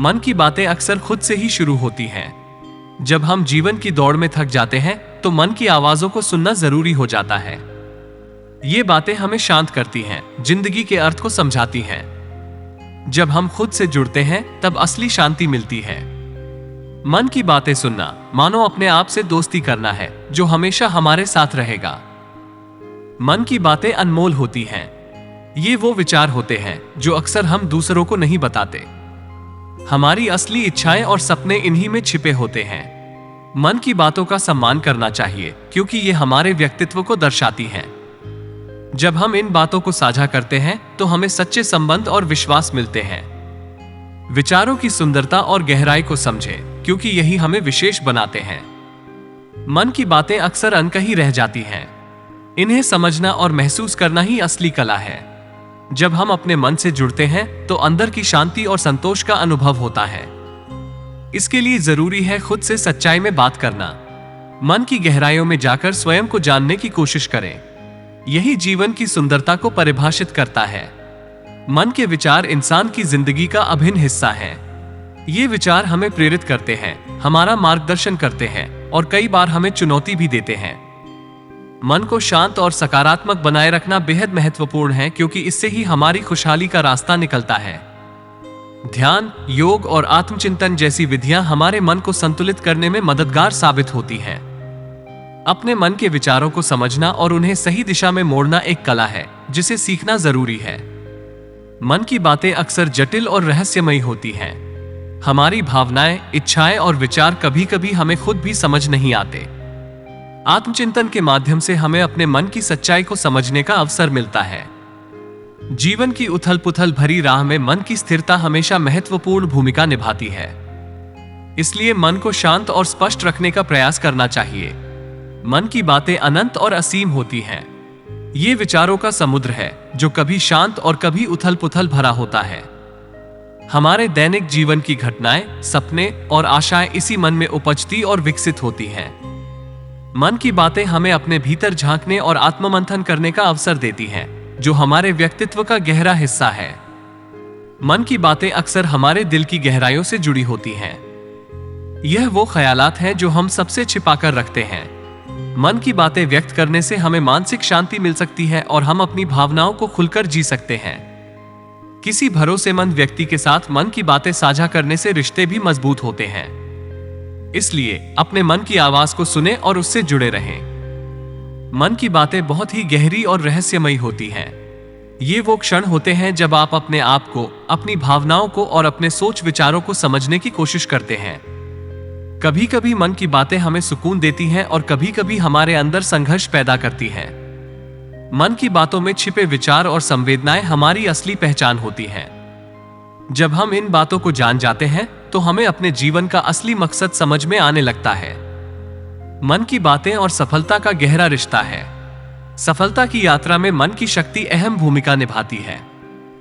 मन की बातें अक्सर खुद से ही शुरू होती हैं। जब हम जीवन की दौड़ में थक जाते हैं तो मन की आवाजों को सुनना जरूरी हो जाता है। ये बातें हमें शांत करती हैं, जिंदगी के अर्थ को समझाती हैं। जब हम खुद से जुड़ते हैं तब असली शांति मिलती है। मन की बातें सुनना मानो अपने आप से दोस्ती करना है, जो हमेशा हमारे साथ रहेगा। मन की बातें अनमोल होती हैं। ये वो विचार होते हैं जो अक्सर हम दूसरों को नहीं बताते। हमारी असली इच्छाएं और सपने इन्हीं में छिपे होते हैं। मन की बातों का सम्मान करना चाहिए, क्योंकि ये हमारे व्यक्तित्व को दर्शाती हैं। जब हम इन बातों को साझा करते हैं तो हमें सच्चे संबंध और विश्वास मिलते हैं। विचारों की सुंदरता और गहराई को समझें, क्योंकि यही हमें विशेष बनाते हैं। मन की बातें अक्सर अनकही रह जाती हैं। इन्हें समझना और महसूस करना ही असली कला है। जब हम अपने मन से जुड़ते हैं तो अंदर की शांति और संतोष का अनुभव होता है। इसके लिए जरूरी है खुद से सच्चाई में बात करना। मन की गहराइयों में जाकर स्वयं को जानने की कोशिश करें। यही जीवन की सुंदरता को परिभाषित करता है। मन के विचार इंसान की जिंदगी का अभिन्न हिस्सा हैं। ये विचार हमें प्रेरित करते हैं, हमारा मार्गदर्शन करते हैं और कई बार हमें चुनौती भी देते हैं। मन को शांत और सकारात्मक बनाए रखना बेहद महत्वपूर्ण है, क्योंकि इससे ही हमारी खुशहाली का रास्ता निकलता है। ध्यान, योग और आत्मचिंतन जैसी विधियां हमारे मन को संतुलित करने में मददगार साबित होती हैं। अपने मन के विचारों को समझना और उन्हें सही दिशा में मोड़ना एक कला है, जिसे सीखना जरूरी है। मन की बातें अक्सर जटिल और रहस्यमयी होती हैं। हमारी भावनाएं, इच्छाएं और विचार कभी कभी हमें खुद भी समझ नहीं आते। आत्मचिंतन के माध्यम से हमें अपने मन की सच्चाई को समझने का अवसर मिलता है। जीवन की उथल पुथल भरी राह में मन की स्थिरता हमेशा महत्वपूर्ण भूमिका निभाती है। इसलिए मन को शांत और स्पष्ट रखने का प्रयास करना चाहिए। मन की बातें अनंत और असीम होती हैं। ये विचारों का समुद्र है, जो कभी शांत और कभी उथल पुथल भरा होता है। हमारे दैनिक जीवन की घटनाएं, सपने और आशाएं इसी मन में उपजती और विकसित होती हैं। मन की बातें हमें अपने भीतर झांकने और आत्ममंथन करने का अवसर देती हैं, जो हमारे व्यक्तित्व का गहरा हिस्सा है। मन की बातें अक्सर हमारे दिल की गहराइयों से जुड़ी होती हैं। यह वो ख्यालात हैं जो हम सबसे छिपाकर रखते हैं। मन की बातें व्यक्त करने से हमें मानसिक शांति मिल सकती है और हम अपनी भावनाओं को खुलकर जी सकते हैं। किसी भरोसेमंद व्यक्ति के साथ मन की बातें साझा करने से रिश्ते भी मजबूत होते हैं। इसलिए अपने मन की आवाज को सुने और उससे जुड़े रहें। मन की बातें बहुत ही गहरी और रहस्यमयी होती हैं। ये वो क्षण होते हैं जब आप अपने आप को, अपनी भावनाओं को और अपने सोच विचारों को समझने की कोशिश करते हैं। कभी कभी मन की बातें हमें सुकून देती हैं और कभी कभी हमारे अंदर संघर्ष पैदा करती हैं। मन की बातों में छिपे विचार और संवेदनाएं हमारी असली पहचान होती हैं। जब हम इन बातों को जान जाते हैं तो हमें अपने जीवन का असली मकसद समझ में आने लगता है। मन की बातें और सफलता का गहरा रिश्ता है। सफलता की यात्रा में मन की शक्ति अहम भूमिका निभाती है।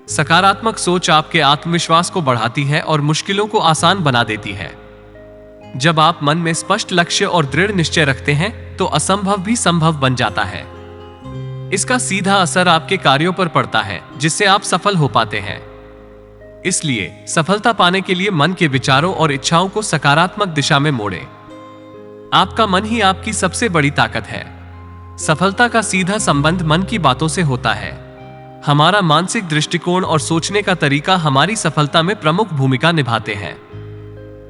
सकारात्मक सोच आपके आत्मविश्वास को बढ़ाती है और मुश्किलों को आसान बना देती है। जब आप मन में स्पष्ट लक्ष्य और दृढ़ निश्चय रखते हैं तो असंभव भी संभव बन जाता है। इसका सीधा असर आपके कार्यों पर पड़ता है, जिससे आप सफल हो पाते हैं। इसलिए सफलता पाने के लिए मन के विचारों और इच्छाओं को सकारात्मक दिशा में मोड़ें। आपका मन ही आपकी सबसे बड़ी ताकत है। सफलता का सीधा संबंध मन की बातों से होता है। हमारा मानसिक दृष्टिकोण और सोचने का तरीका हमारी सफलता में प्रमुख भूमिका निभाते हैं।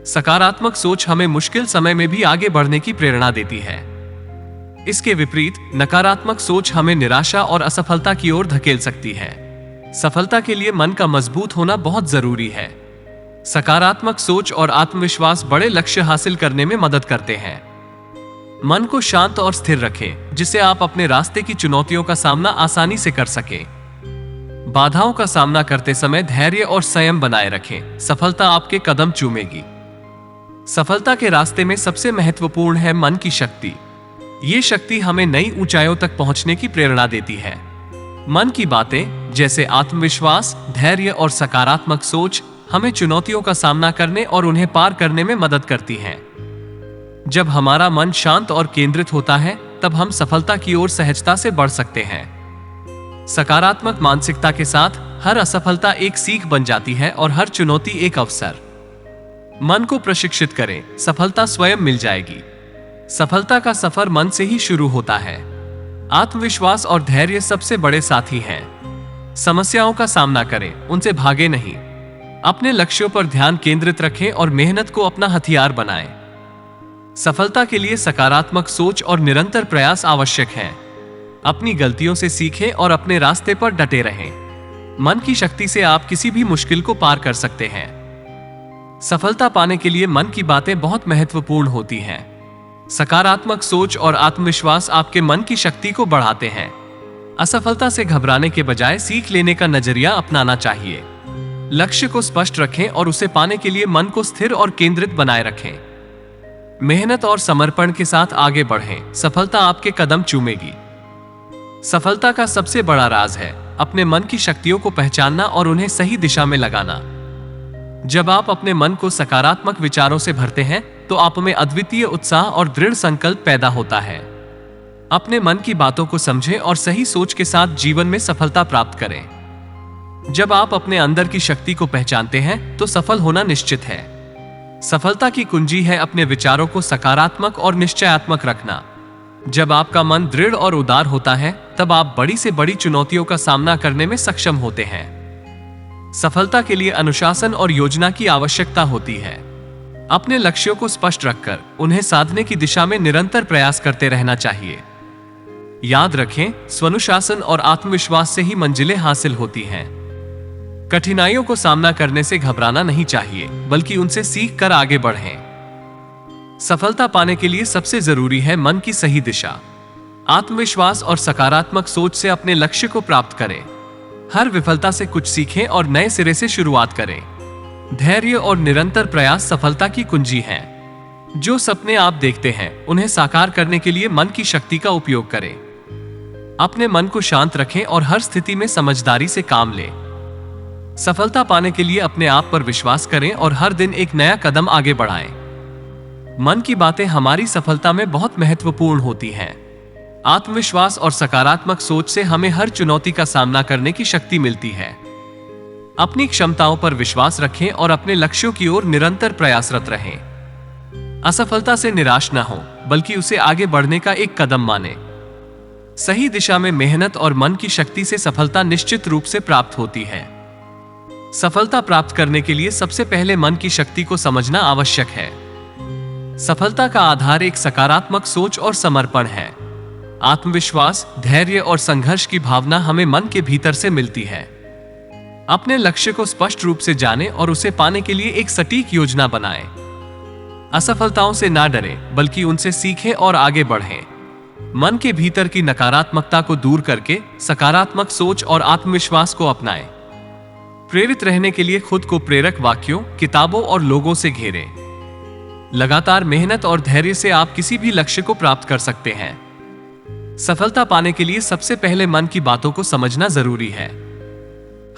सकारात्मक सोच हमें मुश्किल समय में भी आगे बढ़ने की प्रेरणा देती है। इसके विपरीत नकारात्मक सोच हमें निराशा और असफलता की ओर धकेल सकती है। सफलता के लिए मन का मजबूत होना बहुत जरूरी है। सकारात्मक सोच और आत्मविश्वास बड़े लक्ष्य हासिल करने में मदद करते हैं। मन को शांत और स्थिर रखें, जिससे आप अपने रास्ते की चुनौतियों का सामना आसानी से कर सकें। बाधाओं का सामना करते समय धैर्य और संयम बनाए रखें। सफलता आपके कदम चूमेगी। सफलता के रास्ते में सबसे महत्वपूर्ण है मन की शक्ति। ये शक्ति हमें नई ऊंचाइयों तक पहुंचने की प्रेरणा देती है। मन की बातें जैसे आत्मविश्वास, धैर्य और सकारात्मक सोच हमें चुनौतियों का सामना करने और उन्हें पार करने में मदद करती हैं। जब हमारा मन शांत और केंद्रित होता है, तब हम सफलता की ओर सहजता से बढ़ सकते हैं। सकारात्मक मानसिकता के साथ हर असफलता एक सीख बन जाती है और हर चुनौती एक अवसर। मन को प्रशिक्षित करें, सफलता स्वयं मिल जाएगी। सफलता का सफर मन से ही शुरू होता है। आत्मविश्वास और धैर्य सबसे बड़े साथी हैं। समस्याओं का सामना करें, उनसे भागे नहीं। अपने लक्ष्यों पर ध्यान केंद्रित रखें और मेहनत को अपना हथियार बनाएं। सफलता के लिए सकारात्मक सोच और निरंतर प्रयास आवश्यक हैं। अपनी गलतियों से सीखें और अपने रास्ते पर डटे रहें। मन की शक्ति से आप किसी भी मुश्किल को पार कर सकते हैं। सफलता पाने के लिए मन की बातें बहुत महत्वपूर्ण होती हैं। सकारात्मक सोच और आत्मविश्वास आपके मन की शक्ति को बढ़ाते हैं। असफलता से घबराने के बजाय सीख लेने का नजरिया अपनाना चाहिए। लक्ष्य को स्पष्ट रखें और उसे पाने के लिए मन को स्थिर और केंद्रित बनाए रखें। मेहनत और समर्पण के साथ आगे बढ़ें, सफलता आपके कदम चूमेगी। सफलता का सबसे बड़ा राज है अपने मन की शक्तियों को पहचानना और उन्हें सही दिशा में लगाना। जब आप अपने मन को सकारात्मक विचारों से भरते हैं तो आप में अद्वितीय उत्साह और दृढ़ संकल्प पैदा होता है। अपने मन की बातों को समझें और सही सोच के साथ जीवन में सफलता प्राप्त करें। जब आप अपने अंदर की शक्ति को पहचानते हैं तो सफल होना निश्चित है। सफलता की कुंजी है अपने विचारों को सकारात्मक और निश्चयात्मक रखना। जब आपका मन दृढ़ और उदार होता है तब आप बड़ी से बड़ी चुनौतियों का सामना करने में सक्षम होते हैं। सफलता के लिए अनुशासन और योजना की आवश्यकता होती है। अपने लक्ष्यों को स्पष्ट रखकर उन्हें साधने की दिशा में निरंतर प्रयास करते रहना चाहिए। याद रखें, स्वनुशासन और आत्मविश्वास से ही मंजिलें हासिल होती हैं। कठिनाइयों को सामना करने से घबराना नहीं चाहिए, बल्कि उनसे सीख कर आगे बढ़ें। सफलता पाने के लिए सबसे जरूरी है मन की सही दिशा। आत्मविश्वास और सकारात्मक सोच से अपने लक्ष्य को प्राप्त करें। हर विफलता से कुछ सीखें और नए सिरे से शुरुआत करें। धैर्य और निरंतर प्रयास सफलता की कुंजी हैं। जो सपने आप देखते हैं उन्हें साकार करने के लिए मन की शक्ति का उपयोग करें। अपने मन को शांत रखें और हर स्थिति में समझदारी से काम लें। सफलता पाने के लिए अपने आप पर विश्वास करें और हर दिन एक नया कदम आगे बढ़ाएं। मन की बातें हमारी सफलता में बहुत महत्वपूर्ण होती हैं। आत्मविश्वास और सकारात्मक सोच से हमें हर चुनौती का सामना करने की शक्ति मिलती है। अपनी क्षमताओं पर विश्वास रखें और अपने लक्ष्यों की ओर निरंतर प्रयासरत रहें। असफलता से निराश न हो, बल्कि उसे आगे बढ़ने का एक कदम माने। सही दिशा में मेहनत और मन की शक्ति से सफलता निश्चित रूप से प्राप्त होती है। सफलता प्राप्त करने के लिए सबसे पहले मन की शक्ति को समझना आवश्यक है। सफलता का आधार एक सकारात्मक सोच और समर्पण है। आत्मविश्वास, धैर्य और संघर्ष की भावना हमें मन के भीतर से मिलती है। अपने लक्ष्य को स्पष्ट रूप से जानें और उसे पाने के लिए एक सटीक योजना बनाएं। असफलताओं से ना डरें, बल्कि उनसे सीखें और आगे बढ़ें। मन के भीतर की नकारात्मकता को दूर करके सकारात्मक सोच और आत्मविश्वास को अपनाएं। प्रेरित रहने के लिए खुद को प्रेरक वाक्यों, किताबों और लोगों से घेरें। लगातार मेहनत और धैर्य से आप किसी भी लक्ष्य को प्राप्त कर सकते हैं। सफलता पाने के लिए सबसे पहले मन की बातों को समझना जरूरी है।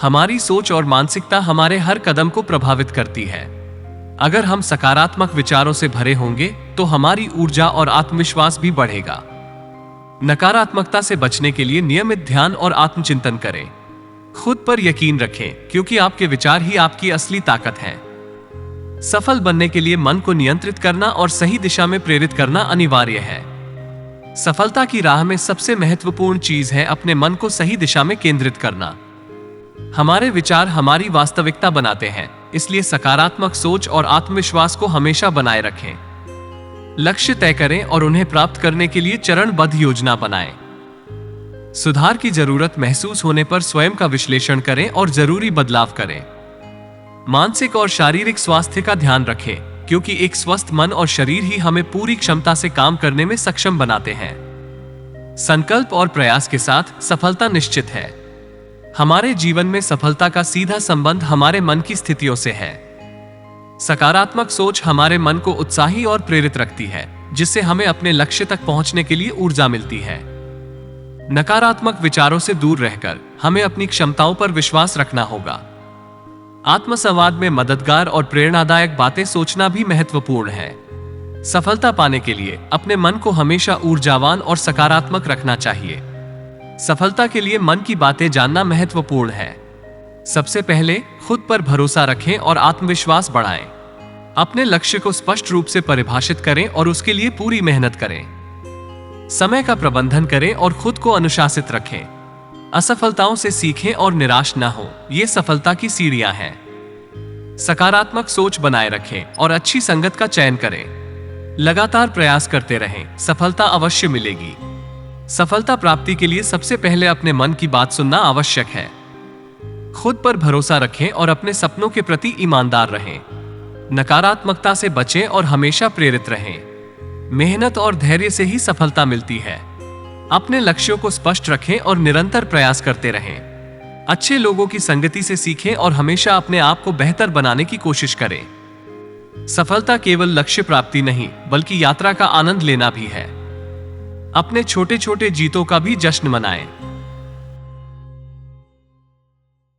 हमारी सोच और मानसिकता हमारे हर कदम को प्रभावित करती है। अगर हम सकारात्मक विचारों से भरे होंगे तो हमारी ऊर्जा और आत्मविश्वास भी बढ़ेगा। नकारात्मकता से बचने के लिए नियमित ध्यान और आत्मचिंतन करें। खुद पर यकीन रखें, क्योंकि आपके विचार ही आपकी असली ताकत है। सफल बनने के लिए मन को नियंत्रित करना और सही दिशा में प्रेरित करना अनिवार्य है। सफलता की राह में सबसे महत्वपूर्ण चीज है अपने मन को सही दिशा में केंद्रित करना। हमारे विचार हमारी वास्तविकता बनाते हैं, इसलिए सकारात्मक सोच और आत्मविश्वास को हमेशा बनाए रखें। लक्ष्य तय करें और उन्हें प्राप्त करने के लिए चरणबद्ध योजना बनाएं। सुधार की जरूरत महसूस होने पर स्वयं का विश्लेषण करें और जरूरी बदलाव करें। मानसिक और शारीरिक स्वास्थ्य का ध्यान रखें, क्योंकि एक स्वस्थ मन और शरीर ही हमें पूरी क्षमता से काम करने में सक्षम बनाते हैं। संकल्प और प्रयास के साथ सफलता निश्चित है। हमारे जीवन में सफलता का सीधा संबंध हमारे मन की स्थितियों से है। सकारात्मक सोच हमारे मन को उत्साही और प्रेरित रखती है, जिससे हमें अपने लक्ष्य तक पहुंचने के लिए ऊर्जा मिलती है। नकारात्मक विचारों से दूर रहकर हमें अपनी क्षमताओं पर विश्वास रखना होगा। आत्मसंवाद में मददगार और प्रेरणादायक बातें सोचना भी महत्वपूर्ण है। सफलता पाने के लिए अपने मन को हमेशा ऊर्जावान और सकारात्मक रखना चाहिए। सफलता के लिए मन की बातें जानना महत्वपूर्ण है। सबसे पहले खुद पर भरोसा रखें और आत्मविश्वास बढ़ाएं। अपने लक्ष्य को स्पष्ट रूप से परिभाषित करें और उसके लिए पूरी मेहनत करें। समय का प्रबंधन करें और खुद को अनुशासित रखें। असफलताओं से सीखें और निराश ना हो, ये सफलता की सीढ़ियां हैं। सकारात्मक सोच बनाए रखें और अच्छी संगत का चयन करें। लगातार प्रयास करते रहें, सफलता अवश्य मिलेगी। सफलता प्राप्ति के लिए सबसे पहले अपने मन की बात सुनना आवश्यक है। खुद पर भरोसा रखें और अपने सपनों के प्रति ईमानदार रहें। नकारात्मकता से बचें और हमेशा प्रेरित रहें। मेहनत और धैर्य से ही सफलता मिलती है। अपने लक्ष्यों को स्पष्ट रखें और निरंतर प्रयास करते रहें। अच्छे लोगों की संगति से सीखें और हमेशा अपने आप को बेहतर बनाने की कोशिश करें। सफलता केवल लक्ष्य प्राप्ति नहीं, बल्कि यात्रा का आनंद लेना भी है। अपने छोटे छोटे जीतों का भी जश्न मनाएं।